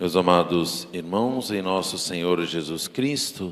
Meus amados irmãos, em nosso Senhor Jesus Cristo,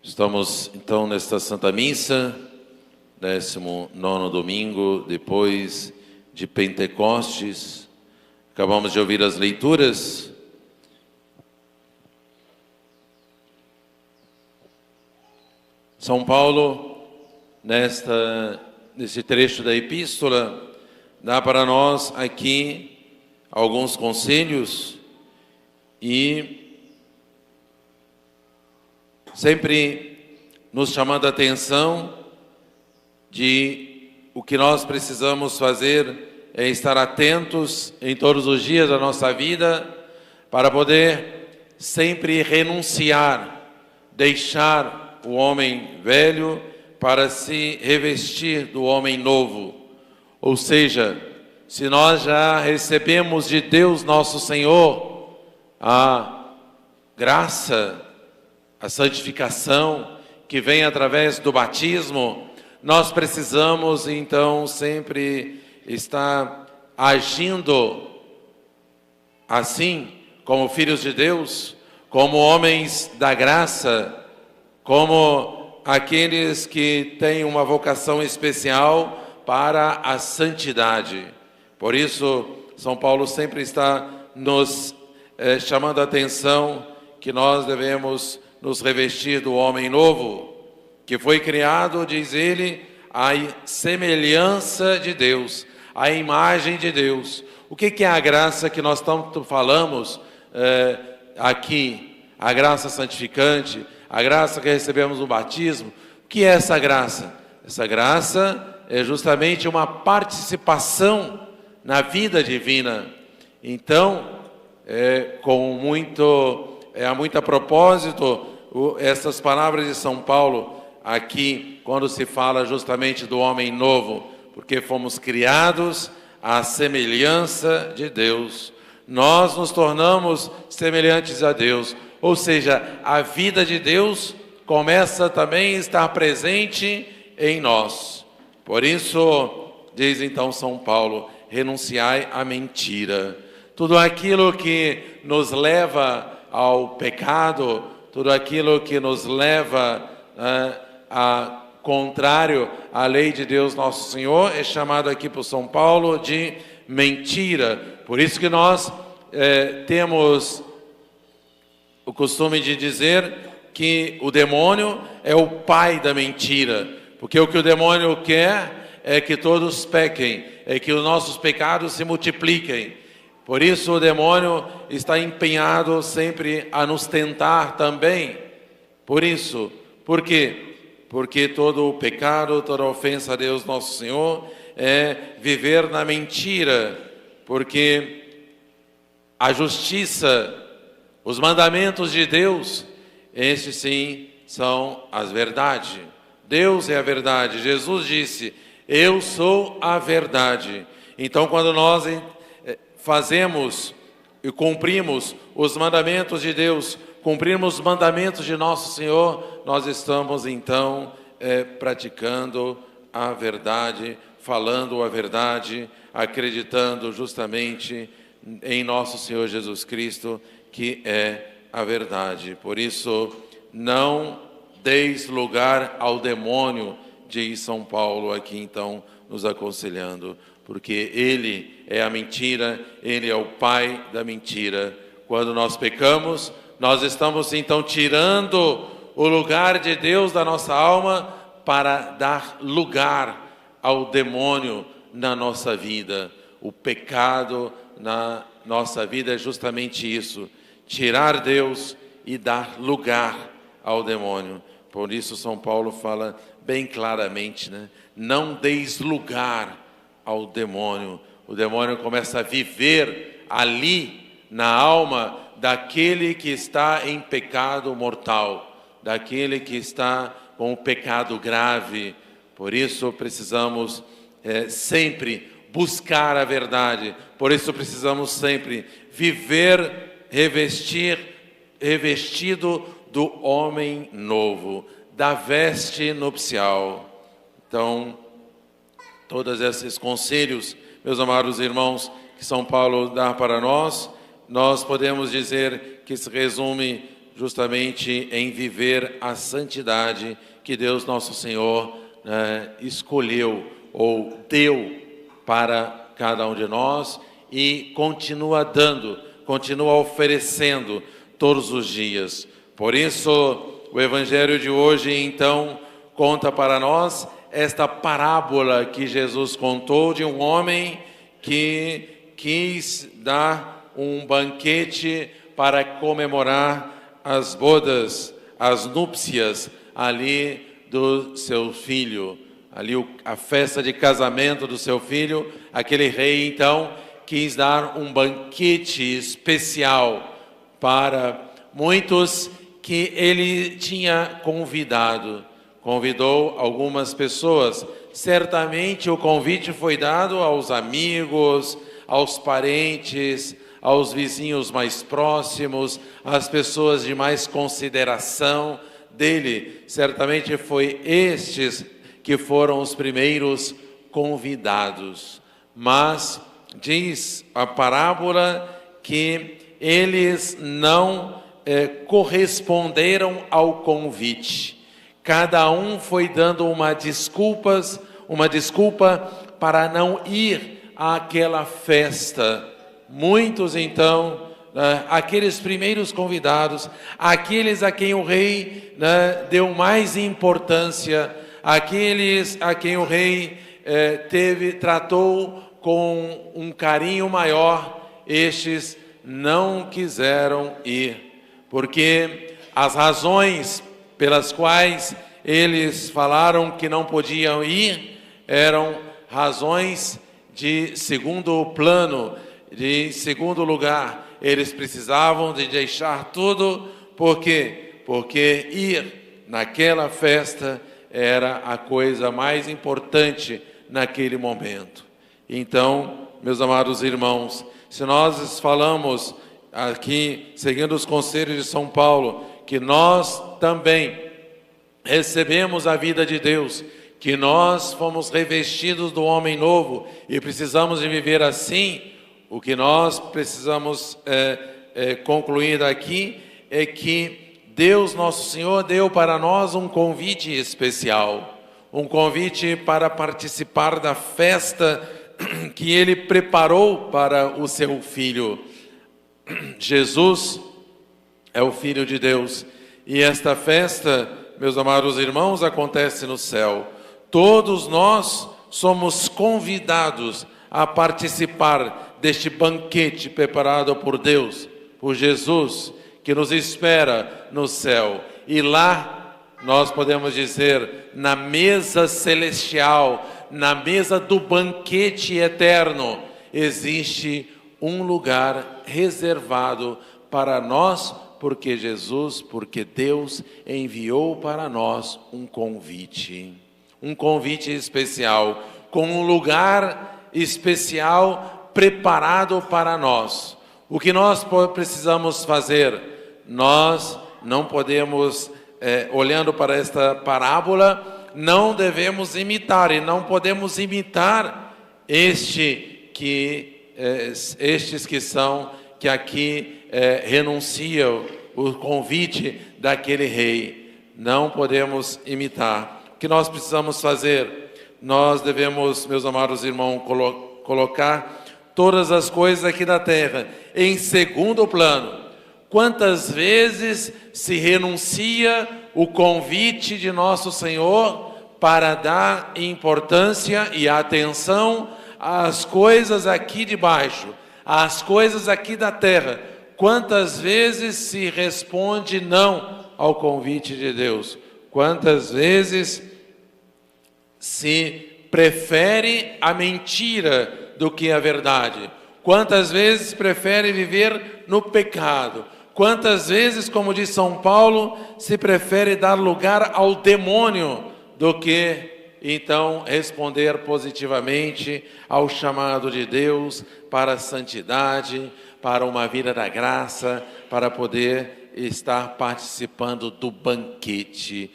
estamos então nesta Santa Missa, 19º domingo depois de Pentecostes. Acabamos de ouvir as leituras. São Paulo, nesse trecho da epístola, dá para nós aqui alguns conselhos e sempre nos chamando a atenção de o que nós precisamos fazer é estar atentos em todos os dias da nossa vida para poder sempre renunciar, deixar o homem velho para se revestir do homem novo. Ou seja, se nós já recebemos de Deus nosso Senhor a graça, a santificação que vem através do batismo, nós precisamos então sempre estar agindo assim, como filhos de Deus, como homens da graça, como aqueles que têm uma vocação especial para a santidade. Por isso, São Paulo sempre está nos chamando a atenção que nós devemos nos revestir do homem novo, que foi criado, diz ele, à semelhança de Deus, à imagem de Deus. O que é a graça que nós tanto falamos aqui? A graça santificante, a graça que recebemos no batismo. O que é essa graça? Essa graça é justamente uma participação na vida divina. Então, há muito a propósito, essas palavras de São Paulo aqui, quando se fala justamente do homem novo, porque fomos criados à semelhança de Deus. Nós nos tornamos semelhantes a Deus, ou seja, a vida de Deus começa também a estar presente em nós. Por isso, diz então São Paulo, renunciai à mentira. Tudo aquilo que nos leva ao pecado, tudo aquilo que nos leva a contrário à lei de Deus nosso Senhor, é chamado aqui por São Paulo de mentira. Por isso que nós temos o costume de dizer que o demônio é o pai da mentira, porque o que o demônio quer é que todos pequem, é que os nossos pecados se multipliquem. Por isso o demônio está empenhado sempre a nos tentar também. Por isso, por quê? Porque todo o pecado, toda ofensa a Deus nosso Senhor é viver na mentira, porque a justiça, os mandamentos de Deus, estes sim são as verdades. Deus é a verdade. Jesus disse, eu sou a verdade. Então, quando nós fazemos e cumprimos os mandamentos de Deus, cumprimos os mandamentos de nosso Senhor, nós estamos então praticando a verdade, falando a verdade, acreditando justamente em nosso Senhor Jesus Cristo, que é a verdade. Por isso, não deis lugar ao demônio, diz São Paulo aqui então, nos aconselhando, porque ele é a mentira, ele é o pai da mentira. Quando nós pecamos, nós estamos então tirando o lugar de Deus da nossa alma para dar lugar ao demônio na nossa vida. O pecado na nossa vida é justamente isso, tirar Deus e dar lugar ao demônio. Por isso São Paulo fala bem claramente, né? Não deis lugar ao demônio. O demônio começa a viver ali na alma daquele que está em pecado mortal, daquele que está com o pecado grave. Por isso precisamos sempre buscar a verdade. Por isso precisamos sempre viver revestido do homem novo, da veste nupcial. Então, todos esses conselhos, meus amados irmãos, que São Paulo dá para nós, nós podemos dizer que se resume justamente em viver a santidade que Deus Nosso Senhor escolheu ou deu para cada um de nós e continua dando, continua oferecendo todos os dias. Por isso, o Evangelho de hoje, então, conta para nós esta parábola que Jesus contou de um homem que quis dar um banquete para comemorar as bodas, as núpcias ali do seu filho, ali a festa de casamento do seu filho. Aquele rei, então, quis dar um banquete especial para muitos que ele tinha convidado. Convidou algumas pessoas. Certamente o convite foi dado aos amigos, aos parentes, aos vizinhos mais próximos, às pessoas de mais consideração dele. Certamente foi estes que foram os primeiros convidados. Mas diz a parábola que eles não corresponderam ao convite. Cada um foi dando uma desculpa para não ir àquela festa. Muitos, então, aqueles primeiros convidados, aqueles a quem o rei deu mais importância, aqueles a quem o rei tratou com um carinho maior, estes não quiseram ir, porque as razões pelas quais eles falaram que não podiam ir eram razões de segundo plano, de segundo lugar. Eles precisavam de deixar tudo, por quê? Porque ir naquela festa era a coisa mais importante naquele momento. Então, meus amados irmãos, se nós falamos aqui, seguindo os conselhos de São Paulo, que nós também recebemos a vida de Deus, que nós fomos revestidos do homem novo e precisamos de viver assim, o que nós precisamos concluir daqui é que Deus Nosso Senhor deu para nós um convite especial, um convite para participar da festa que Ele preparou para o seu Filho. Jesus é o Filho de Deus e esta festa, meus amados irmãos, acontece no céu. Todos nós somos convidados a participar deste banquete preparado por Deus, por Jesus, que nos espera no céu. E lá nós podemos dizer, na mesa celestial, na mesa do banquete eterno, existe um lugar reservado para nós, porque Deus enviou para nós um convite especial, com um lugar especial preparado para nós. O que nós precisamos fazer? Nós não podemos, olhando para esta parábola, não devemos imitar, e não podemos imitar estes que aqui renunciam o convite daquele rei. Não podemos imitar. O que nós precisamos fazer? Nós devemos, meus amados irmãos, colocar todas as coisas aqui da terra em segundo plano. Quantas vezes se renuncia o convite de nosso Senhor para dar importância e atenção às coisas aqui de baixo, às coisas aqui da terra? Quantas vezes se responde não ao convite de Deus? Quantas vezes se prefere a mentira do que a verdade? Quantas vezes prefere viver no pecado? Quantas vezes, como diz São Paulo, se prefere dar lugar ao demônio do que então responder positivamente ao chamado de Deus para a santidade, para uma vida da graça, para poder estar participando do banquete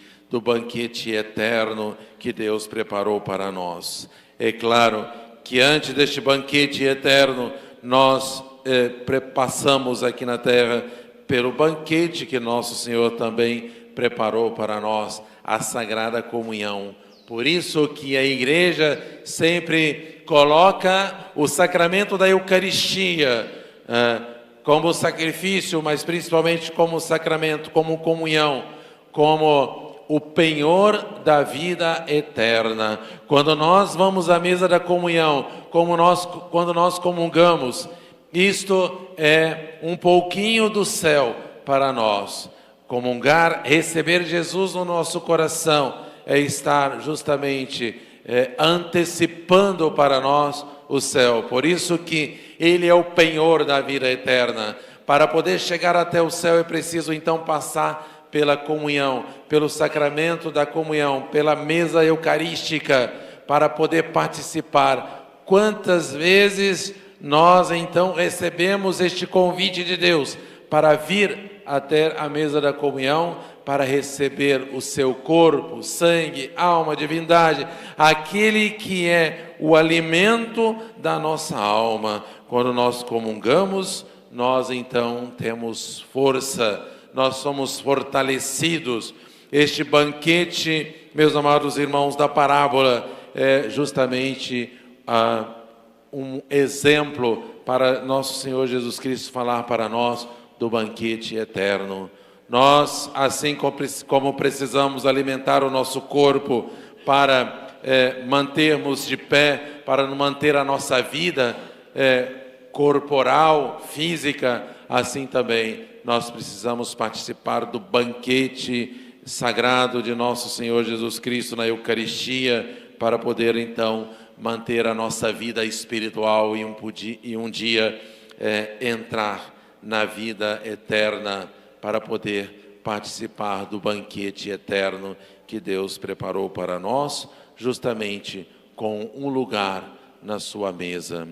eterno que Deus preparou para nós. É claro que antes deste banquete eterno, nós passamos aqui na terra pelo banquete que nosso Senhor também preparou para nós, a Sagrada Comunhão. Por isso que a igreja sempre coloca o sacramento da Eucaristia como sacrifício, mas principalmente como sacramento, como comunhão, como o penhor da vida eterna. Quando nós vamos à mesa da comunhão, quando nós comungamos, isto é um pouquinho do céu para nós. Comungar, receber Jesus no nosso coração, é estar justamente antecipando para nós o céu. Por isso que Ele é o penhor da vida eterna. Para poder chegar até o céu é preciso então passar pela comunhão, pelo sacramento da comunhão, pela mesa eucarística, para poder participar. Quantas vezes nós então recebemos este convite de Deus para vir até a mesa da comunhão, para receber o seu corpo, sangue, alma, divindade, aquele que é o alimento da nossa alma. Quando nós comungamos, nós então temos força, nós somos fortalecidos. Este banquete, meus amados irmãos, da parábola é justamente um exemplo para nosso Senhor Jesus Cristo falar para nós do banquete eterno. Nós, assim como precisamos alimentar o nosso corpo para mantermos de pé, para manter a nossa vida corporal, física, assim também nós precisamos participar do banquete sagrado de nosso Senhor Jesus Cristo na Eucaristia, para poder então manter a nossa vida espiritual e um dia entrar na vida eterna, para poder participar do banquete eterno que Deus preparou para nós, justamente com um lugar na sua mesa.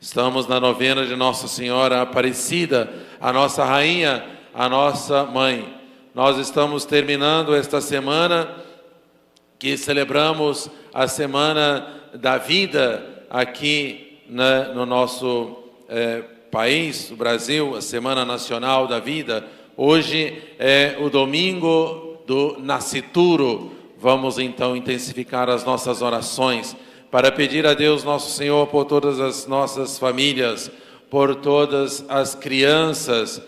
Estamos na novena de Nossa Senhora Aparecida, a nossa rainha, a nossa mãe. Nós estamos terminando esta semana que celebramos a Semana da Vida aqui no nosso país, o Brasil, a Semana Nacional da Vida. Hoje é o domingo do Nascituro. Vamos então intensificar as nossas orações para pedir a Deus nosso Senhor por todas as nossas famílias, por todas as crianças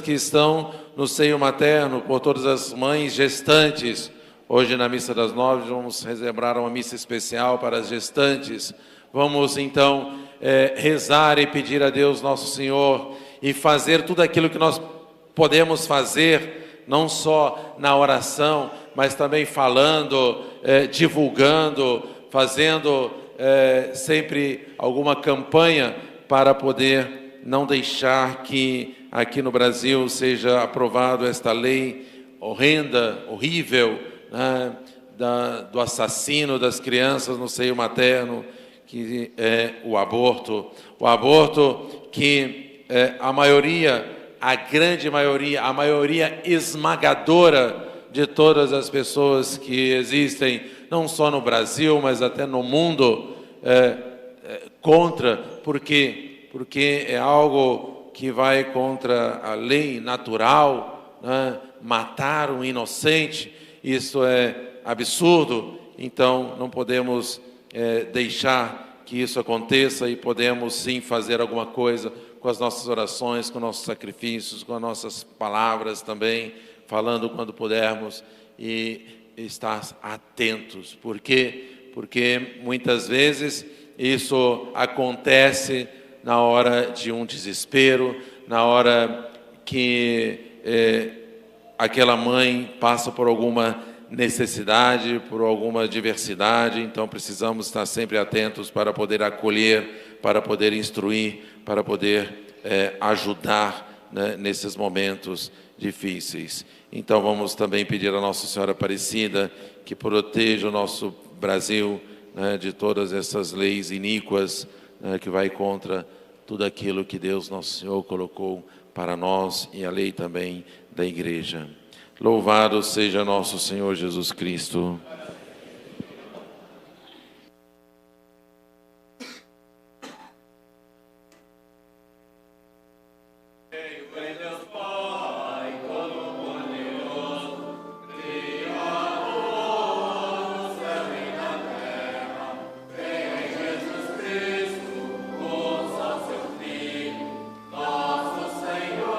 que estão no seio materno, por todas as mães gestantes. Hoje na missa das 9 vamos celebrar uma missa especial para as gestantes. Vamos então rezar e pedir a Deus nosso Senhor e fazer tudo aquilo que nós podemos fazer, não só na oração, mas também falando, divulgando, fazendo sempre alguma campanha para poder não deixar que aqui no Brasil seja aprovado esta lei horrenda, horrível, né, do assassino das crianças no seio materno, que é o aborto. O aborto que a grande maioria, a maioria esmagadora de todas as pessoas que existem, não só no Brasil, mas até no mundo, contra, porque é algo que vai contra a lei natural, né? Matar um inocente, isso é absurdo. Então não podemos deixar que isso aconteça, e podemos sim fazer alguma coisa com as nossas orações, com nossos sacrifícios, com as nossas palavras também, falando quando pudermos, e estar atentos. Por quê? Porque muitas vezes isso acontece na hora de um desespero, na hora que aquela mãe passa por alguma necessidade, por alguma diversidade. Então precisamos estar sempre atentos para poder acolher, para poder instruir, para poder ajudar, né, nesses momentos difíceis. Então vamos também pedir a Nossa Senhora Aparecida que proteja o nosso Brasil, né, de todas essas leis iníquas, né, que vai contra tudo aquilo que Deus nosso Senhor colocou para nós, e a lei também da Igreja. Louvado seja nosso Senhor Jesus Cristo.